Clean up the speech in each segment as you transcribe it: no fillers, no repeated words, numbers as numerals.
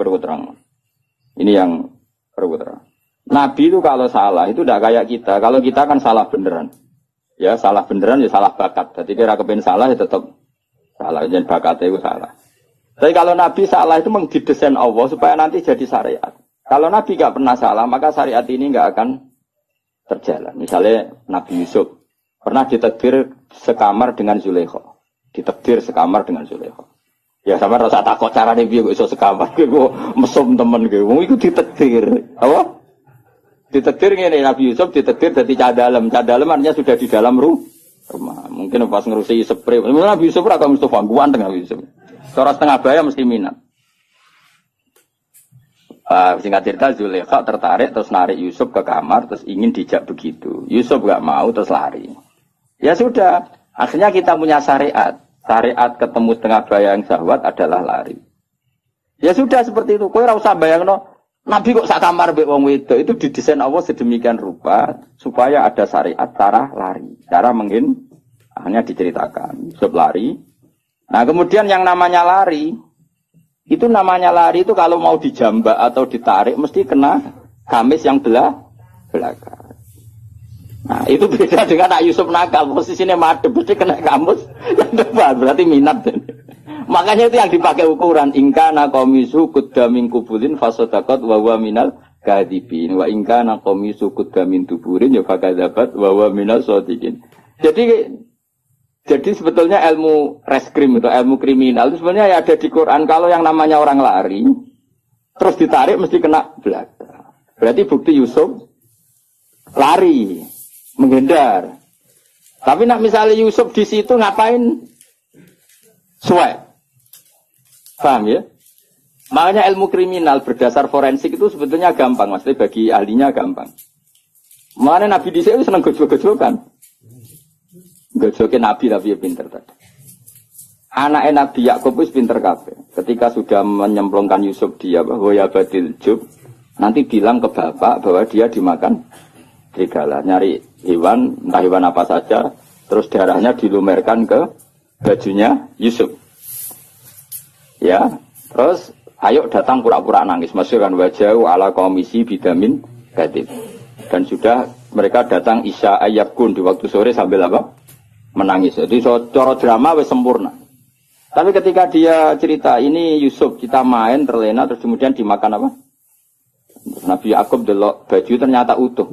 perlu terang. Ini yang perlu terang. Nabi itu kalau salah itu tidak kayak kita. Kalau kita kan salah beneran. Ya salah beneran ya salah bakat. Jadi kira kepen salah ya tetap salah. Jangan bakatnya itu salah. Tapi kalau Nabi salah itu mendidesain Allah supaya nanti jadi syariat. Kalau Nabi nggak pernah salah maka syariat ini nggak akan terjalan. Misalnya Nabi Yusuf pernah ditakdir sekamar dengan Zulaikha. Ditakdir sekamar dengan Zulaikha. Ya sama rasa takut carane piye kok iso sekamar. Kok mesum temen ge. Wong iku ditakdir. Apa? Ditakdir ngene Nabi Yusuf ditakdir dadi cah dalem. Cah dalem artinya sudah di dalam rumah. Mungkin pas ngerusi spray. Nabi Yusuf ora kok Mustafa ganteng Nabi Yusuf. Cara setengah baya mesti minat. Singkat cerita Zulaikha tertarik terus narik Yusuf ke kamar terus ingin dijak begitu. Yusuf gak mau terus lari. Ya sudah, akhirnya kita punya syariat. Syariat ketemu setengah bayang syahwat adalah lari. Ya sudah seperti itu. Kowe ora usah bayangno Nabi kok sak kamar mbek wong wedok itu didesain Allah sedemikian rupa supaya ada syariat cara lari. Cara mungkin akhirnya diceritakan. Yusuf lari. Nah, kemudian yang namanya lari itu namanya lari itu kalau mau dijambak atau ditarik mesti kena gamis yang belakang. Nah, itu beda dengan Nak Yusuf nakal, posisinya madhep, mesti kena gamus yang depan, berarti minat. Makanya itu yang dipakai ukuran ingkana qamisu qudda min kubulin fasodaqat wa huwa minal kadhibin wa ingkana qamisu qudda min tuburin ya fakadzabat wa huwa minal shadiqin. Jadi sebetulnya ilmu reskrim itu ilmu kriminal itu sebenarnya ya ada di Quran. Kalau yang namanya orang lari terus ditarik mesti kena belakang. Berarti bukti Yusuf lari, menghindar. Tapi nak misalnya Yusuf di situ ngapain? Suai. Paham ya? Makanya ilmu kriminal berdasar forensik itu sebetulnya gampang, maksudnya bagi ahlinya gampang. Makanya Nabi di sini senang gojol-gojol Gojoke Nabi ya pinter tadi. Anaknya Nabi Yakub itu pinter kabeh. Ketika sudah menyemplungkan Yusuf dia bahwa ya badil jub, nanti bilang ke bapak bahwa dia dimakan serigala. Nyari hewan, entah hewan apa saja, terus darahnya dilumerkan ke bajunya Yusuf. Ya, terus ayo datang pura-pura nangis. Masukkan wajah ala komisi bidamin gadib. Dan sudah mereka datang isya ayyabkun di waktu sore sambil apa? Menangis. Jadi cara drama wis sempurna. Tapi ketika dia cerita ini Yusuf kita main terlena terus kemudian dimakan apa? Nabi Yakub delok baju ternyata utuh.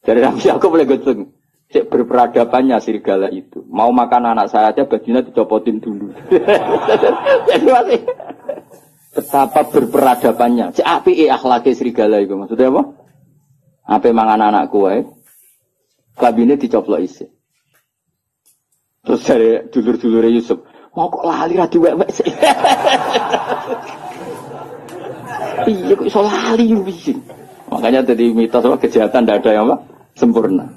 Jadi Nabi Yakub boleh goceng. Cek berperadabannya serigala itu. Mau makan anak saya aja bajunya dicopotin dulu. Jadi masih betapa berperadabannya. Cek apike akhlake serigala itu maksudnya apa? Ape mangan anakku wae. Kabine dicoplok isih. Terus dari dulur-dulure Yusuf, mau kok lali ra diwek-wek sih. Iya kok iso lali piye. Makanya tadi mitos apa kejahatan tidak ada yang apa? Sempurna.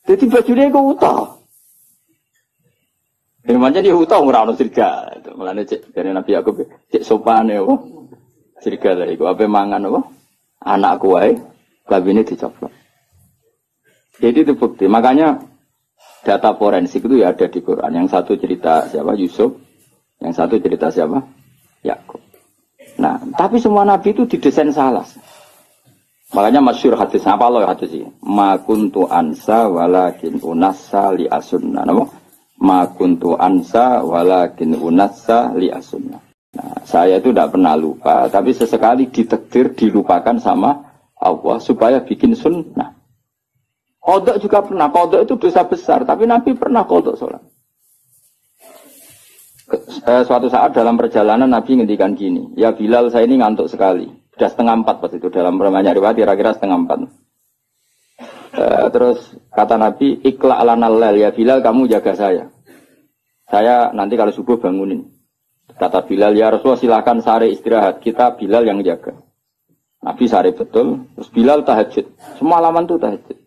Jadi bajunya kok utuh. Macam dia utuh ora ono serigala. Mulane cek dari Nabi Yakub cek sopane apa? Serigala iku ape mangan apa? Anakku wae kabine dicoplok. Jadi itu bukti. Makanya data forensik itu ya ada di Quran. Yang satu cerita siapa? Yusuf. Yang satu cerita siapa? Yakub. Nah, tapi semua nabi itu didesain salah. Makanya masyhur hadis apa loh hadis ini? Ma kuntu ansa walakin unassa li asunna. Napa? Ma kuntu ansa walakin unassa li asunna. Nah, saya itu tidak pernah lupa, tapi sesekali ditakdir dilupakan sama Allah supaya bikin sunnah. Qodok juga pernah, qodok itu dosa besar, tapi Nabi pernah qodok sholat. Suatu saat dalam perjalanan Nabi ngendikan gini, ya Bilal saya ini ngantuk sekali, sudah 3:30 pas itu, dalam banyak riwayat kira-kira 3:30. Terus kata Nabi, ikla alanal lel, ya Bilal kamu jaga saya. Saya nanti kalau subuh bangunin. Kata Bilal, ya Rasulullah silakan sare istirahat, kita Bilal yang jaga. Nabi sare betul, terus Bilal tahajud, semua halaman itu tahajud.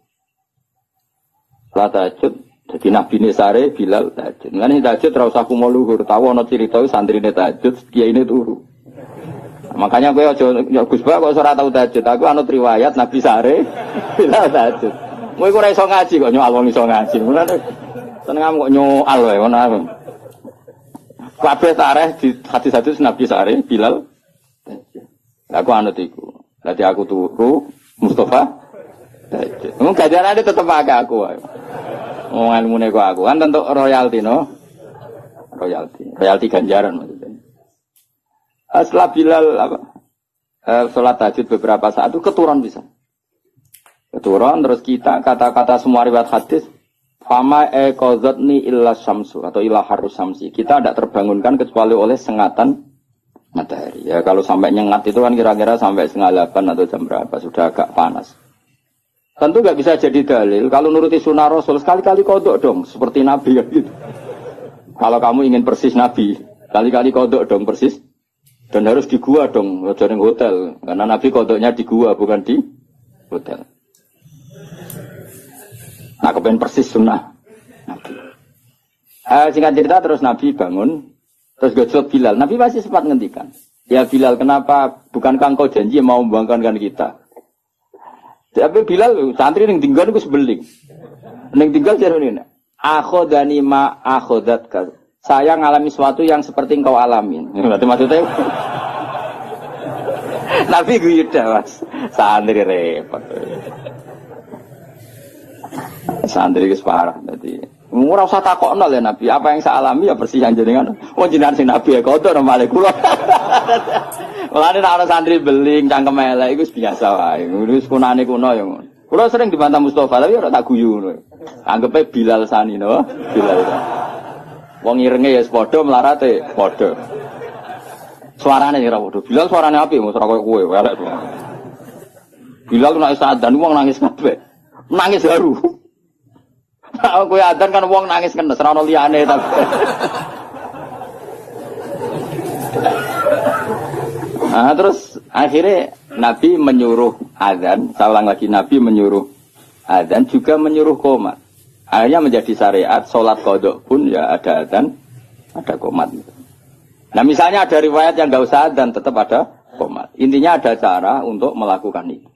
Setelah tahajud, jadi Nabi ini sare, Bilal tahajud. Ini tahajud terus aku mau luhur. Tahu ada cerita santri ini tahajud, kiai ini turu. Makanya gue Gus Ba kok ora tau tahajud. Aku anut riwayat Nabi sare, Bilal tahajud. Gue ora iso ngaji kok nyoal wong iso ngaji. Mulane seneng kok nyoal wae ngono. Kabeh tareh di hadis-hadis Nabi sare, Bilal. Aku anut iku. Dadi aku turu Mustafa. Wong ganjarane tetep akeh aku. Wong ilmune kok aku kan tentu royalti no. Royalti ganjaran maksudnya. Setelah Bilal sholat tahajud beberapa saat itu keturun bisa. Keturun terus kita kata-kata semua riwayat hadis fama qadzatni illa syamsu atau illa harus syamsi. Kita tidak terbangunkan kecuali oleh sengatan matahari. Ya kalau sampai nyengat itu kan kira-kira sampai 7:30 atau jam berapa sudah agak panas. Tentu nggak bisa jadi dalil kalau nuruti sunnah Rasul sekali-kali kodok dong seperti Nabi kan gitu. Kalau kamu ingin persis Nabi, kali-kali kodok dong persis. Dan harus di gua dong, jangan hotel. Karena Nabi kodoknya di gua, bukan di hotel. Nah, kepengen persis sunnah Nabi. Singkat cerita terus Nabi bangun, terus gojlok Bilal. Nabi masih sempat ngendikan, ya Bilal kenapa bukankah engkau janji mau membangkankan kita? Tapi Bilal santri yang tinggal itu sebeling. Yang tinggal jadi ini. Akhodani ma akhodatka. Saya ngalami sesuatu yang seperti engkau alamin. Berarti maksudnya Nabi guyuda mas. Santri repot. Santri itu parah. Jadi ora usah takokno ya Nabi. Apa yang saya alami ya persis yang jenengan. Oh jenengan sing Nabi ya kotor nomale kula. Mulane nek ana santri beling cangkem elek iku biasa wae. Wis kunane kuno ya ngono. Kula sering dibantah Mustofa tapi ora tak guyu ngono. Anggepe Bilal sani no. Bilal. Wong irenge ya padha melarate padha. Suarane ora padha. Bilal suarane apik mos ora koyo kowe elek. Bilal nek sadan wong nangis kabeh. Nangis haru. Kowe adan kan wong nangis kenes ora ono liyane tapi. Nah, terus akhirnya Nabi menyuruh azan, saya ulang lagi Nabi menyuruh azan juga menyuruh qomat. Akhirnya menjadi syariat sholat qodok pun ya ada azan, ada qomat. Nah misalnya ada riwayat yang nggak usah azan tetap ada qomat. Intinya ada cara untuk melakukan itu.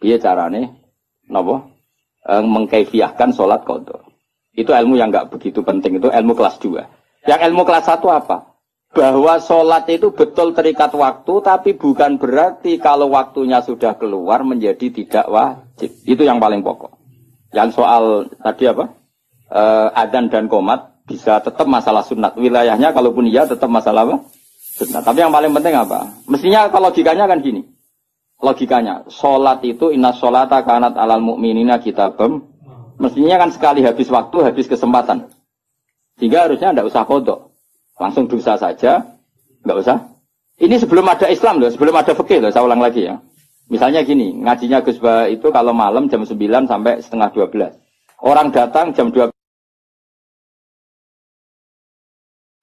Iya caranya, nopo mengkaifiahkan sholat qodok. Itu ilmu yang nggak begitu penting, itu ilmu kelas 2. Yang ilmu kelas 1 apa? Bahwa sholat itu betul terikat waktu, tapi bukan berarti kalau waktunya sudah keluar menjadi tidak wajib. Itu yang paling pokok. Yang soal tadi apa? Adzan dan qomat bisa tetap masalah sunat. Wilayahnya kalaupun iya tetap masalah apa? Sunat. Tapi yang paling penting apa? Mestinya kalau logikanya kan gini. Logikanya, sholat itu inna sholata kanat alal mu'minina kitabam. Mestinya kan sekali habis waktu, habis kesempatan. Sehingga harusnya tidak usah kodok. Langsung dosa saja, nggak usah. Ini sebelum ada Islam loh, sebelum ada fikih loh, saya ulang lagi ya. Misalnya gini, ngajinya Gus Ba itu kalau malam jam 9 sampai setengah 12. Orang datang jam 12.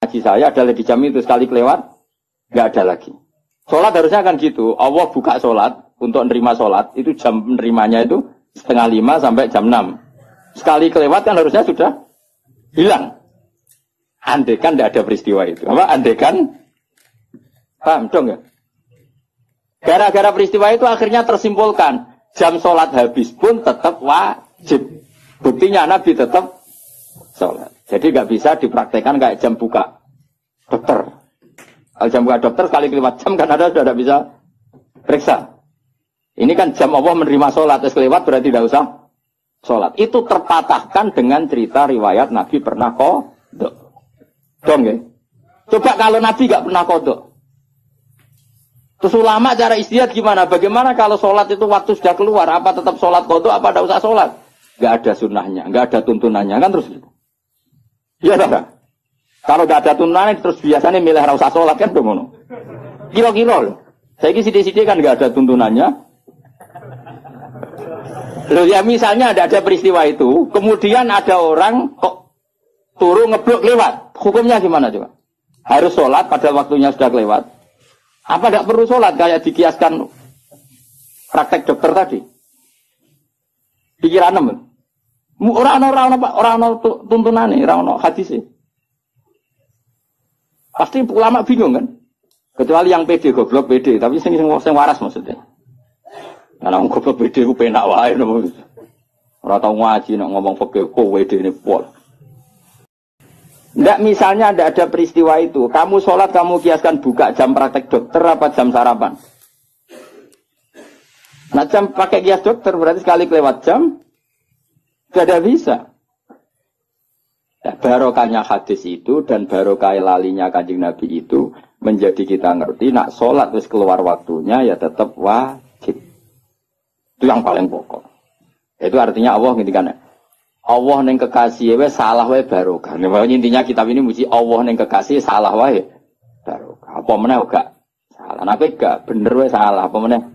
Ngaji saya ada di jam itu, sekali kelewat, nggak ada lagi. Sholat harusnya kan gitu, Allah buka sholat, untuk menerima sholat, itu jam menerimanya itu setengah 5 sampai jam 6. Sekali kelewat kan harusnya sudah hilang. Andekan tidak ada peristiwa itu. Apa? Andekan, paham dong ya? Gara-gara peristiwa itu akhirnya tersimpulkan jam sholat habis pun tetap wajib. Buktinya Nabi tetap sholat. Jadi nggak bisa dipraktekkan kayak jam buka dokter. Kalau jam buka dokter sekali kelewat jam kan ada sudah tidak bisa periksa. Ini kan jam Allah menerima sholat terus kelewat berarti tidak usah sholat. Itu terpatahkan dengan cerita riwayat Nabi pernah kodok. Dong ya. Coba kalau Nabi nggak pernah kodok. Terus ulama cara istihad gimana? Bagaimana kalau sholat itu waktu sudah keluar? Apa tetap sholat kodok? Apa tidak usah sholat? Nggak ada sunnahnya, nggak ada tuntunannya kan terus. Iya tak? Kalau nggak ada tuntunan terus biasanya milih rasa sholat kan dong. Kira-kira loh. Saya ini sidik-sidik kan nggak ada tuntunannya. Loh ya misalnya ada peristiwa itu, kemudian ada orang kok turu ngeblok lewat. Hukumnya gimana coba? Harus sholat pada waktunya sudah lewat. Apa tidak perlu sholat kayak dikiaskan praktek dokter tadi? Pikiran teman. Orang tuntunan nih, orang hadis sih. Pasti ulama bingung kan? Kecuali yang pede goblok pede, tapi sing waras maksudnya. Karena orang goblok pede ku penak wae nopo. Ora tau ngaji nek ngomong fikih kowe dene pol. Nggak misalnya ada peristiwa itu, kamu sholat kamu kiaskan buka jam praktek dokter apa jam sarapan? Nah jam pakai kias dokter berarti sekali kelewat jam tidak bisa. Nah, barokahnya hadis itu dan barokah lalinya Kanjeng Nabi itu menjadi kita ngerti nak sholat terus keluar waktunya ya tetap wajib. Itu yang paling pokok. Itu artinya Allah ngintikan Allah neng kekasih we salah we barokah. Nah, intinya kitab ini mesti Allah neng kekasih salah we barokah. Apa meneh gak salah. Nek gak bener we salah apa meneh